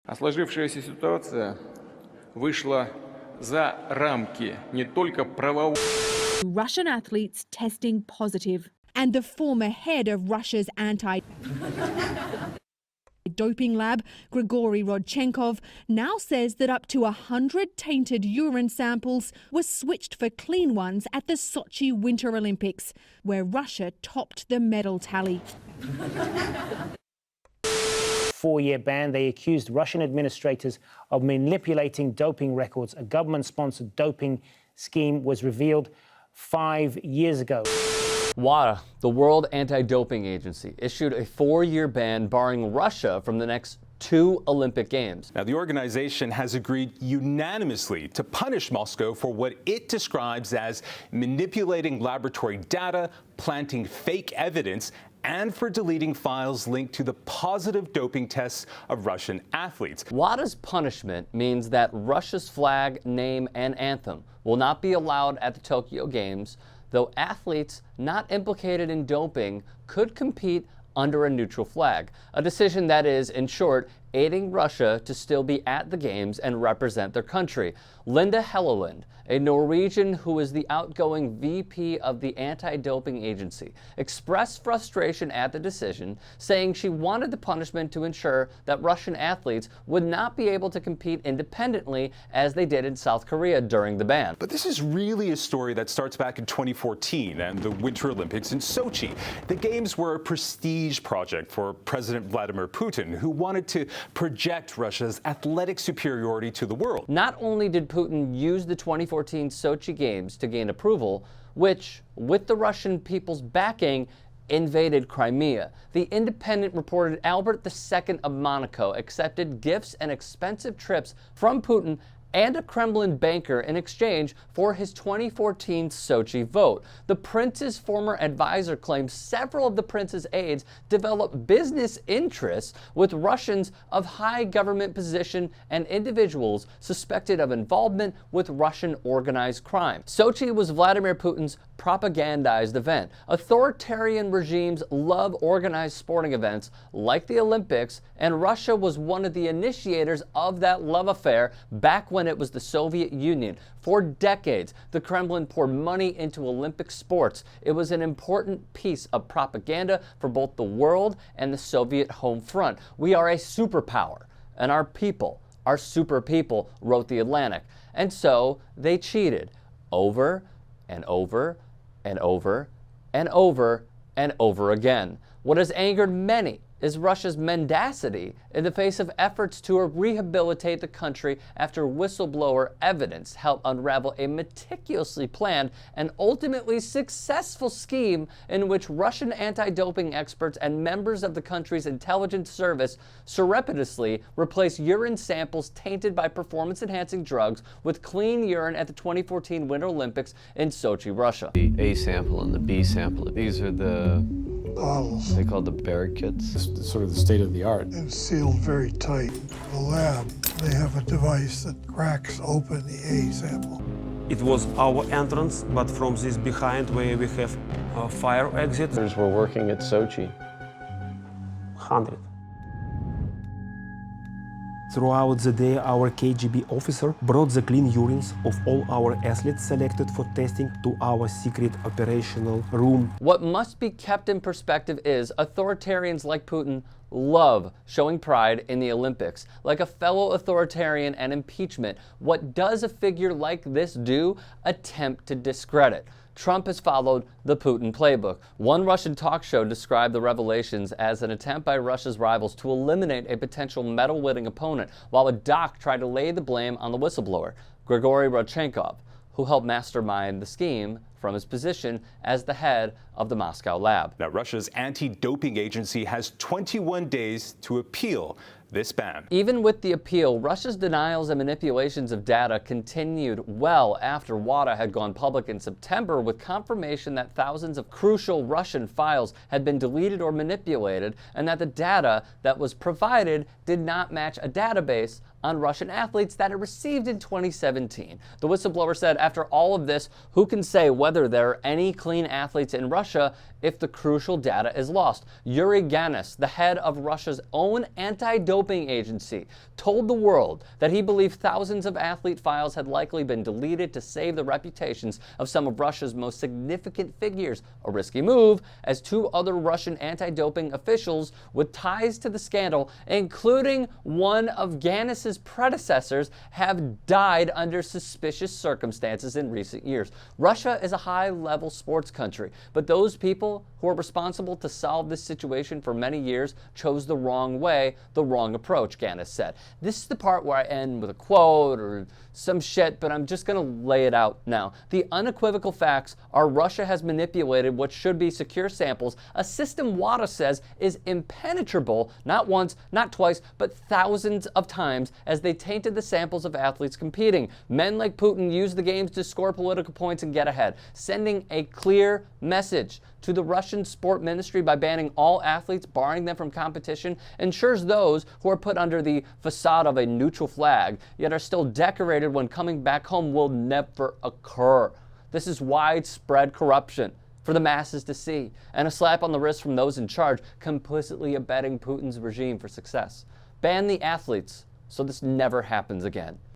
А сложившаяся ситуация вышла за рамки не только правового. Russian athletes testing positive. And the former head of Russia's anti-doping lab, Grigory Rodchenkov, now says that up to 100 tainted urine samples were switched for clean ones at the Sochi Winter Olympics, where Russia topped the medal tally. 4-year ban. They accused Russian administrators of manipulating doping records. A government-sponsored doping scheme was revealed 5 years ago. WADA, the World Anti-Doping Agency, issued a 4-year ban barring Russia from the next 2 Olympic Games. Now, the organization has agreed unanimously to punish Moscow for what it describes as manipulating laboratory data, planting fake evidence, and for deleting files linked to the positive doping tests of Russian athletes. WADA's punishment means that Russia's flag, name, and anthem will not be allowed at the Tokyo Games, though athletes not implicated in doping could compete under a neutral flag, a decision that is, in short, aiding Russia to still be at the Games and represent their country. Linda Helleland, a Norwegian who is the outgoing VP of the anti-doping agency, expressed frustration at the decision, saying she wanted the punishment to ensure that Russian athletes would not be able to compete independently as they did in South Korea during the ban. But this is really a story that starts back in 2014 and the Winter Olympics in Sochi. The Games were a prestige project for President Vladimir Putin, who wanted to project Russia's athletic superiority to the world. Not only did Putin use the 2014 Sochi Games to gain approval, which, with the Russian people's backing, invaded Crimea. The Independent reported Albert II of Monaco accepted gifts and expensive trips from Putin and a Kremlin banker in exchange for his 2014 Sochi vote. The prince's former advisor claims several of the prince's aides developed business interests with Russians of high government position and individuals suspected of involvement with Russian organized crime. Sochi was Vladimir Putin's propagandized event. Authoritarian regimes love organized sporting events like the Olympics, and Russia was one of the initiators of that love affair back when it was the Soviet Union. For decades, the Kremlin poured money into Olympic sports. It was an important piece of propaganda for both the world and the Soviet home front. We are a superpower, and our people are super people, wrote The Atlantic. And so they cheated over and over and over and over and over again. What has angered many is Russia's mendacity in the face of efforts to rehabilitate the country after whistleblower evidence helped unravel a meticulously planned and ultimately successful scheme in which Russian anti-doping experts and members of the country's intelligence service surreptitiously replaced urine samples tainted by performance-enhancing drugs with clean urine at the 2014 Winter Olympics in Sochi, Russia. The A sample and the B sample, these are the bottles. They call the Berg kits. It's sort of the state of the art. It's sealed very tight. The lab, they have a device that cracks open the A sample. It was our entrance, but from this behind where we have a fire exit. We're working at Sochi. 100. Throughout the day, our KGB officer brought the clean urines of all our athletes selected for testing to our secret operational room. What must be kept in perspective is authoritarians like Putin love showing pride in the Olympics. Like a fellow authoritarian and impeachment, what does a figure like this do? Attempt to discredit. Trump has followed the Putin playbook. One Russian talk show described the revelations as an attempt by Russia's rivals to eliminate a potential medal-winning opponent, while a doc tried to lay the blame on the whistleblower, Grigory Rodchenkov, who helped mastermind the scheme from his position as the head of the Moscow lab. Now, Russia's anti-doping agency has 21 days to appeal this ban. Even with the appeal, Russia's denials and manipulations of data continued well after WADA had gone public in September with confirmation that thousands of crucial Russian files had been deleted or manipulated, and that the data that was provided did not match a database on Russian athletes that it received in 2017. The whistleblower said, after all of this, who can say whether whether there are any clean athletes in Russia if the crucial data is lost. Yuri Ganis, the head of Russia's own anti-doping agency, told the world that he believed thousands of athlete files had likely been deleted to save the reputations of some of Russia's most significant figures, a risky move, as 2 other Russian anti-doping officials with ties to the scandal, including one of Ganis's predecessors, have died under suspicious circumstances in recent years. Russia is a high-level sports country, but those people who are responsible to solve this situation for many years chose the wrong way, the wrong approach, Ganis said. This is the part where I end with a quote or some shit, but I'm just going to lay it out now. The unequivocal facts are Russia has manipulated what should be secure samples, a system WADA says is impenetrable, not once, not twice, but thousands of times as they tainted the samples of athletes competing. Men like Putin use the games to score political points and get ahead, sending a clear message to the Russian sport ministry by banning all athletes, barring them from competition, ensures those who are put under the facade of a neutral flag, yet are still decorated when coming back home, will never occur. This is widespread corruption for the masses to see, and a slap on the wrist from those in charge, complicitly abetting Putin's regime for success. Ban the athletes so this never happens again.